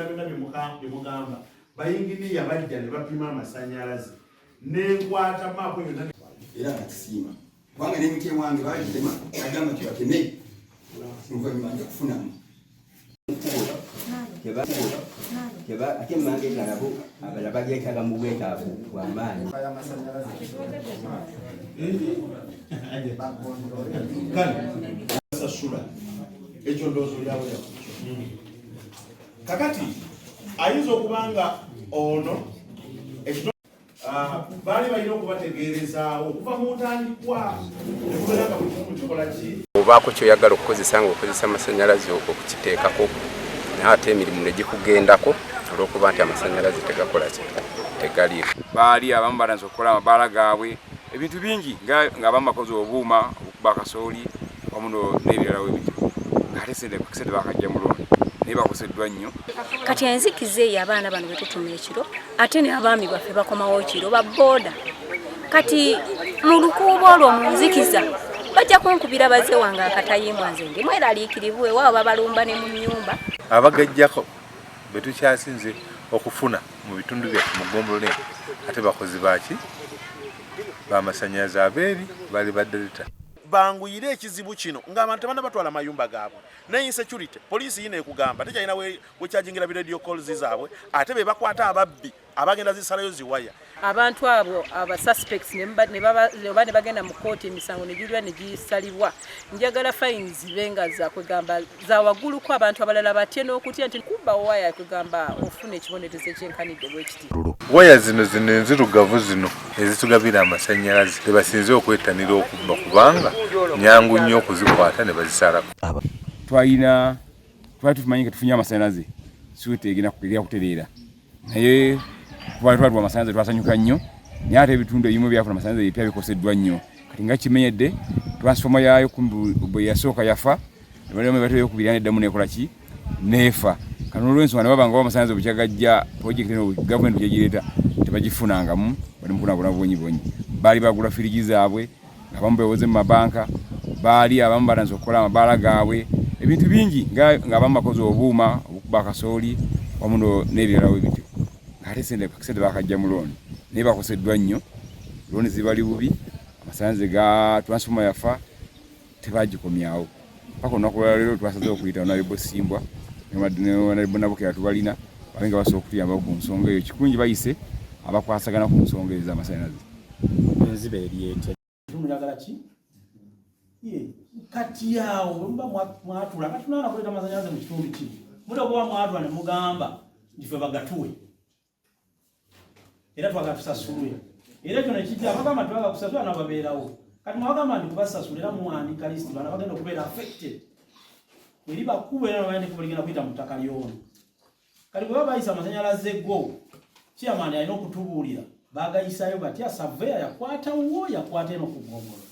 byonna bye mugamba bayinginiya bajja ne bapima amasanyalaze nenkwata maako yonna era nga kisiima kubanga n'emiti ewange bagitema agamba kibateme oluvannyuma nja kufunamu ate emange galabo abala bageetaga mu bwetaavu bw'amaanyi sasula ekyo ndowooza olyawo yakukyo kakati ayinza okubanga ono baali balina okubategeerezaawo okuva mu ntandikwa ekubeera nga buli kimu kikola ki obaako kyoyagala okukozesa nga okozesa amasanyalaze okukiteekako naye ate emirimu ne gikugendako olw'okuba nti amasanyalaze tegakola ki tegaliiko. Baali abamu balanze okukola amabaala gaabwe ebintu bingi ng'abamu bakoze obuuma okuba kasooli wamu n'ebirala w'ebiti ate sente bakajja mu looni naye bakoseddwa nnyo. Kati enzikiza eyo abaana bano betutuma ekiro ate ne abaami baffe bakomawo ekiro babooda kati mu lukuubo olwo mu nzikiza bajja kunkubira baze wange akatayimbwa nze ndi mweraliikiribwe waabo babalumba ne mu nnyumba. Abagajjako betukyasinze okufuna mu bitundu byaffe mu ggombolola ate bakozi baki bamasanyalaze abeeri bali baddeleta banguyire ekizibu kino ng'abantu tebanna batwala mayumba gaabwe ne insecurity poliisi yina ekugamba tekyalina wekyajingira biradio calls zaabwe ate be bakwata ababbi abagenda zisalayo ziwaya abantu abo aba suspects ne bagenda mu kooti emisango ne giriwa ne gisalibwa njagala fines benga za kwegamba za wagguluko abantu abalala batye n'okutya nti kuba waya kwegamba ofuna ekibonerezo ekyenkanidde bwekiti. waya zino enzirugavu zino ezitugabira amasanyalaze tebasinze okwetanira okubba kubanga nyangu nnyo okuzikwata ne bazisalako. twali tumanyi ke tufunye amasanyalaze suite egenda kutereera naye twalwa amasanyalaze twasanyuka nnyo naye ate ebitundu ebimu byafuna amasanyalaze ebipya bikoseddwa nnyo kati nga kimenyedde transfoma yaayo bwe yasooka yafa bateyokubira neddamu nekola ki neefa kati olw'ensonga ne babanga amasanyalaze bukyagajja projekiti eno gavumenti gyegireeta tebagifunangamu bali mukunaabona bwonyibonyi baali bagula firigi zaabwe abamu bewoze mu mabanka baali abamu balanze okukola amabaala gaabwe ebintu bingi ng'abamu bakoze obuuma obukuba kasooli wamu n'ebirala w'ebityo ate sente bakajja mu looni naye bakoseddwa nnyo looni zibali bubi amasanyalaze ga transfoma yafa tebagikomyawo paka olunaku lwa leero twasazeewo okuyita onalebo simbwa neonalebo nabukera tubalina babenga basobola okutuyambako ku nsonga eyo kikungi bayise abakwasagana ku nsonga ezo z'amasanyalaze enziba eryetya tumuyagala ki kati yawo mba mwatula kati tunaana kuleta amasanyalaze mu kitundu ki muda okuba mwatula ne mugamba nti ffe bagatuwe era twagatusasule era ekyo nekijja abagamba tebagakusasula nababeerawo kati mwabagamba nti kubasasula era muwandika lisiti bana bagenda okubeera affected eri bakuba era bagenda kubaligenda kuyita mu ttaka lyono kati bwe baba bayisa amasanyalaze go chairman alina okutubuulira bagayisayo batya saveya yakwata wo yakwata eno ku ggombolola